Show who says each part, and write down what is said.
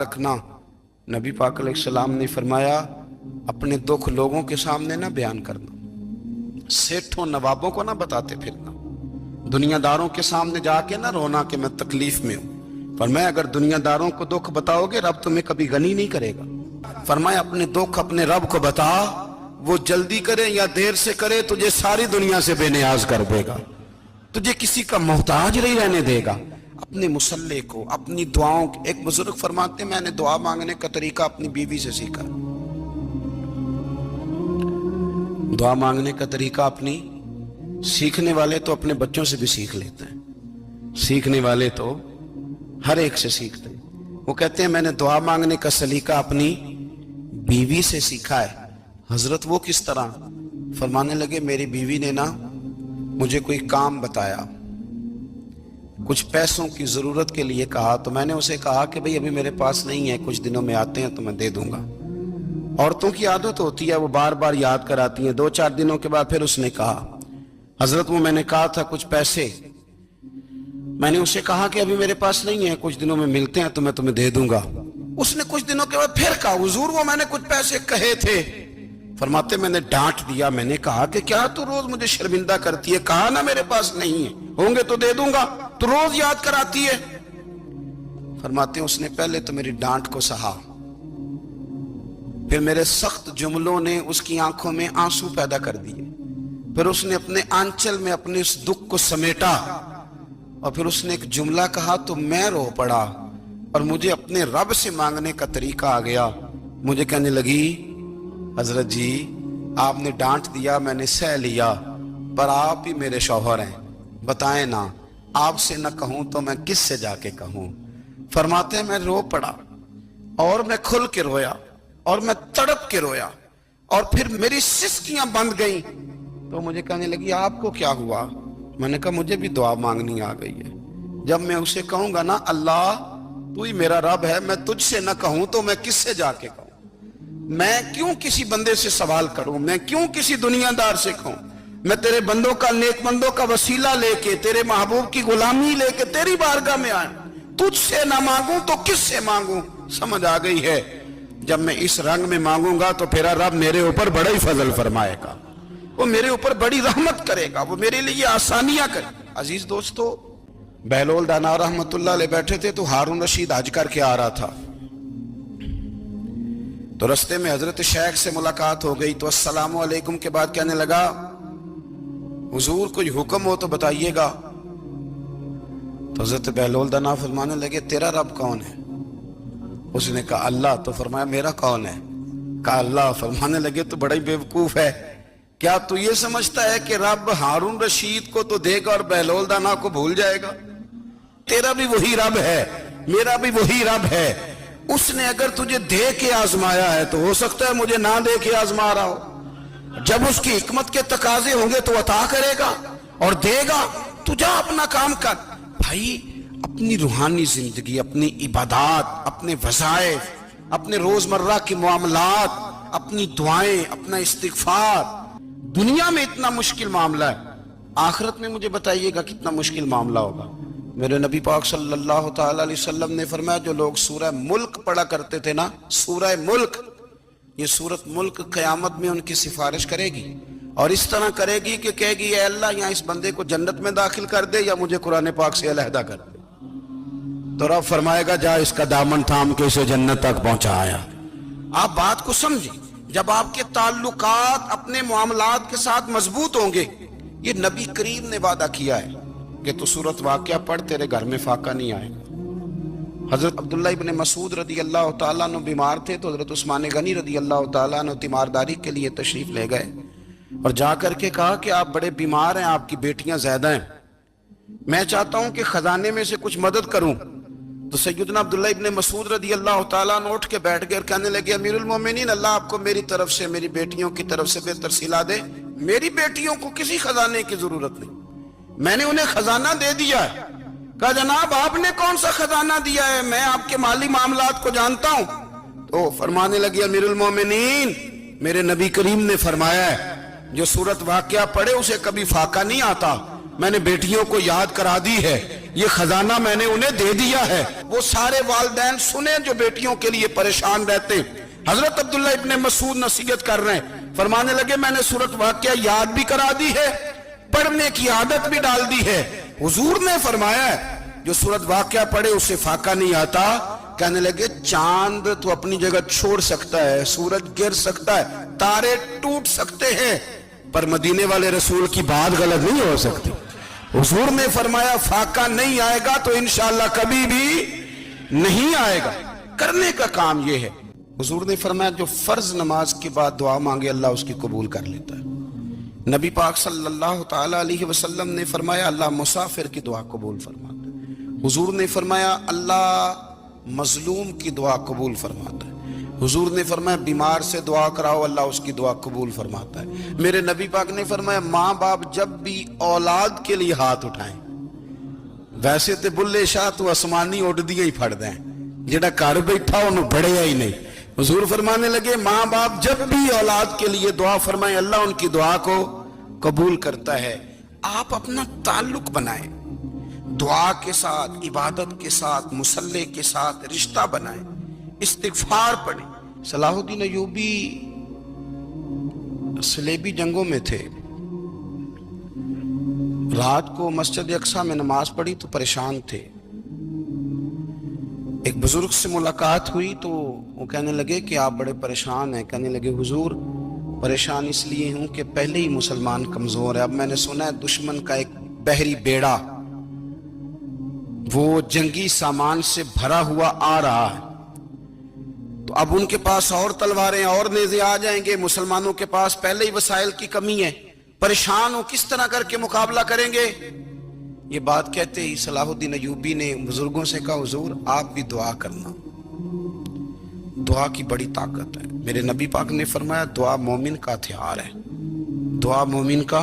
Speaker 1: رکھنا۔ نبی پاک علیہ السلام نے فرمایا اپنے دکھ لوگوں کے سامنے نہ بیان کرنا، سیٹھوں نوابوں کو نہ بتاتے پھرنا، دنیا داروں کے سامنے جا کے نہ رونا کہ میں تکلیف میں ہوں۔ فرمایا اگر دنیا داروں کو دکھ بتاؤ گے رب تمہیں کبھی غنی نہیں کرے گا۔ فرمایا اپنے دکھ اپنے رب کو بتا، وہ جلدی کرے یا دیر سے کرے تجھے ساری دنیا سے بے نیاز کر دے گا، تجھے کسی کا محتاج نہیں رہنے دے گا۔ اپنے مسلح کو، اپنی دعاؤں کو، ایک بزرگ فرماتے ہیں میں نے دعا مانگنے کا طریقہ اپنی بیوی سے سیکھا۔ دعا مانگنے کا طریقہ اپنی، سیکھنے والے تو اپنے بچوں سے بھی سیکھ لیتے ہیں، سیکھنے والے تو ہر ایک سے سیکھتے ہیں۔ وہ کہتے ہیں میں نے دعا مانگنے کا سلیقہ اپنی بیوی سے سیکھا ہے۔ حضرت وہ کس طرح؟ فرمانے لگے میری بیوی نے نا مجھے کوئی کام بتایا، کچھ پیسوں کی ضرورت کے لیے کہا، تو میں نے اسے کہا کہ بھئی ابھی میرے پاس نہیں ہے، کچھ دنوں میں آتے ہیں تو میں دے دوں گا۔ عورتوں کی عادت ہوتی ہے وہ بار بار یاد کراتی ہیں، 2-4 دنوں کے بعد پھر اس نے کہا حضرت وہ میں نے کہا تھا کچھ پیسے، میں نے اسے کہا کہ ابھی میرے پاس نہیں ہے، کچھ دنوں میں ملتے ہیں تو میں تمہیں دے دوں گا۔ اس نے کچھ دنوں کے بعد پھر کہا حضور وہ میں نے کچھ پیسے کہے تھے۔ فرماتے میں نے ڈانٹ دیا، میں نے کہا کہ کیا تو روز مجھے شرمندہ کرتی ہے، کہا نا میرے پاس نہیں ہے، ہوں گے تو دے دوں گا، تو روز یاد کراتی ہے۔ فرماتے ہیں اس نے پہلے تو میری ڈانٹ کو سہا، پھر میرے سخت جملوں نے اس کی آنکھوں میں آنسو پیدا کر دیے، پھر اس نے اپنے آنچل میں اپنے اس دکھ کو سمیٹا، اور پھر اس نے ایک جملہ کہا تو میں رو پڑا، اور مجھے اپنے رب سے مانگنے کا طریقہ آ گیا۔ مجھے کہنے لگی حضرت جی آپ نے ڈانٹ دیا میں نے سہ لیا، پر آپ ہی میرے شوہر ہیں، بتائیں نا آپ سے نہ کہوں تو میں کس سے جا کے کہوں۔ فرماتے ہیں میں رو پڑا، اور میں کھل کے رویا، اور میں تڑپ کے رویا، اور پھر میری سسکیاں بند گئیں۔ تو مجھے کہنے لگی آپ کو کیا ہوا؟ میں نے کہا مجھے بھی دعا مانگنی آ گئی ہے، جب میں اسے کہوں گا نا اللہ تو ہی میرا رب ہے، میں تجھ سے نہ کہوں تو میں کس سے جا کے کہوں؟ میں کیوں کسی بندے سے سوال کروں؟ میں کیوں کسی دنیا دار سے کہوں؟ میں تیرے بندوں کا، نیک بندوں کا وسیلہ لے کے، تیرے محبوب کی غلامی لے کے تیری بارگاہ میں آئیں، تجھ سے نہ مانگوں تو کس سے مانگوں؟ سمجھ آ گئی ہے جب میں اس رنگ میں مانگوں گا تو پھر رب میرے اوپر بڑا ہی فضل فرمائے گا، وہ میرے اوپر بڑی رحمت کرے گا، وہ میرے لیے آسانیاں کرے گا۔ عزیز دوستو بہلول دانا رحمت اللہ علیہ بیٹھے تھے تو ہارون رشید حج کر کے آ رہا تھا، تو رستے میں حضرت شیخ سے ملاقات ہو گئی، تو السلام علیکم کے بعد کہنے لگا حضور کوئی حکم ہو تو بتائیے گا۔ تو حضرت بہلول دانا فرمانے لگے تیرا رب کون ہے؟ اس نے کہا اللہ۔ تو فرمایا میرا کون ہے؟ کہا اللہ۔ فرمانے لگے تو بڑا ہی بیوقوف ہے، کیا تو یہ سمجھتا ہے کہ رب ہارون رشید کو تو دے گا اور بہلول دانا کو بھول جائے گا؟ تیرا بھی وہی رب ہے، میرا بھی وہی رب ہے، اس نے اگر تجھے دے کے آزمایا ہے تو ہو سکتا ہے مجھے نہ دے کے آزما رہا ہو، جب اس کی حکمت کے تقاضے ہوں گے تو عطا کرے گا اور دے گا، تو جا اپنا کام کر۔ بھائی اپنی روحانی زندگی، اپنی عبادات، اپنے وظائف، اپنے روزمرہ کے معاملات، اپنی دعائیں، اپنا استغفار، دنیا میں اتنا مشکل معاملہ ہے، آخرت میں مجھے بتائیے گا کتنا مشکل معاملہ ہوگا۔ میرے نبی پاک صلی اللہ تعالی علیہ وسلم نے فرمایا جو لوگ سورہ ملک پڑھا کرتے تھے نا، سورہ ملک، یہ سورت ملک قیامت میں ان کی سفارش کرے گی، اور اس طرح کرے گی کہ کہے گی اے اللہ یہاں اس بندے کو جنت میں داخل کر دے یا مجھے قرآن پاک سے علیحدہ کر دے۔ تو رب فرمائے گا جا اس کا دامن تھام کے اسے جنت تک پہنچایا۔ آپ بات کو سمجھیں، جب آپ کے تعلقات اپنے معاملات کے ساتھ مضبوط ہوں گے، یہ نبی کریم نے وعدہ کیا ہے کہ تو سورت واقعہ پڑھ تیرے گھر میں فاقہ نہیں آئے گا۔ حضرت عبداللہ ابن مسعود رضی اللہ تعالیٰ عنہ بیمار تھے تو حضرت عثمان غنی رضی اللہ تعالیٰ عنہ تیمارداری کے لیے تشریف لے گئے، اور جا کر کے کہا کہ آپ بڑے بیمار ہیں، آپ کی بیٹیاں زیادہ ہیں، میں چاہتا ہوں کہ خزانے میں سے کچھ مدد کروں۔ تو سیدنا عبداللہ ابن مسعود رضی اللہ تعالیٰ عنہ اٹھ کے بیٹھ گئے اور کہنے لگے امیر المومنین اللہ آپ کو میری طرف سے، میری بیٹیوں کی طرف سے بہتر صلہ دے، میری بیٹیوں کو کسی خزانے کی ضرورت نہیں، میں نے انہیں خزانہ دے دیا ہے۔ کہا جناب آپ نے کون سا خزانہ دیا ہے، میں آپ کے مالی معاملات کو جانتا ہوں۔ تو فرمانے لگی امیر المومنین میرے نبی کریم نے فرمایا ہے جو سورت واقعہ پڑھے اسے کبھی فاقہ نہیں آتا، میں نے بیٹیوں کو یاد کرا دی ہے، یہ خزانہ میں نے انہیں دے دیا ہے۔ وہ سارے والدین سنیں جو بیٹیوں کے لیے پریشان رہتے ہیں۔ حضرت عبداللہ ابن مسعود نصیحت کر رہے ہیں، فرمانے لگے میں نے سورۃ واقعہ یاد بھی کرا دی ہے، پڑھنے کی عادت بھی ڈال دی ہے۔ حضور نے فرمایا ہے جو سورۃ واقعہ پڑھے اسے فاقہ نہیں آتا۔ کہنے لگے چاند تو اپنی جگہ چھوڑ سکتا ہے، سورج گر سکتا ہے، تارے ٹوٹ سکتے ہیں، پر مدینے والے رسول کی بات غلط نہیں ہو سکتی۔ حضور نے فرمایا فاقہ نہیں آئے گا تو انشاءاللہ کبھی بھی نہیں آئے گا۔ کرنے کا کام یہ ہے۔ حضور نے فرمایا جو فرض نماز کے بعد دعا مانگے اللہ اس کی قبول کر لیتا ہے۔ نبی پاک صلی اللہ تعالی علیہ وسلم نے فرمایا اللہ مسافر کی دعا قبول فرماتا ہے۔ حضور نے فرمایا اللہ مظلوم کی دعا قبول فرماتا ہے۔ حضور نے فرمایا بیمار سے دعا کراؤ اللہ اس کی دعا قبول فرماتا ہے۔ میرے نبی پاک نے فرمایا ماں باپ جب بھی اولاد کے لیے ہاتھ اٹھائیں، ویسے تے بلے شاہ تو آسمانی اڑ دیا ہی پھڑ دیں، جڑا گھر بیٹھا انہوں بڑھیا ہی نہیں۔ حضور فرمانے لگے ماں باپ جب بھی اولاد کے لیے دعا فرمائیں اللہ ان کی دعا کو قبول کرتا ہے۔ آپ اپنا تعلق بنائیں، دعا کے ساتھ، عبادت کے ساتھ، مصلی کے ساتھ رشتہ بنائیں، استغفار پڑھیں۔ صلاح الدین ایوبی صلیبی جنگوں میں تھے، رات کو مسجد اقصی میں نماز پڑھی تو پریشان تھے۔ ایک بزرگ سے ملاقات ہوئی تو وہ کہنے لگے کہ آپ بڑے پریشان ہیں۔ کہنے لگے حضور پریشان اس لیے ہوں کہ پہلے ہی مسلمان کمزور ہے، اب میں نے سنا ہے دشمن کا ایک بحری بیڑا وہ جنگی سامان سے بھرا ہوا آ رہا ہے، تو اب ان کے پاس اور تلواریں اور نیزے آ جائیں گے، مسلمانوں کے پاس پہلے ہی وسائل کی کمی ہے، پریشان ہو کس طرح کر کے مقابلہ کریں گے۔ یہ بات کہتے ہی صلاح الدین ایوبی نے بزرگوں سے کہا حضور آپ بھی دعا کرنا، دعا کی بڑی طاقت ہے۔ میرے نبی پاک نے فرمایا دعا مومن کا ہتھیار ہے، دعا مومن کا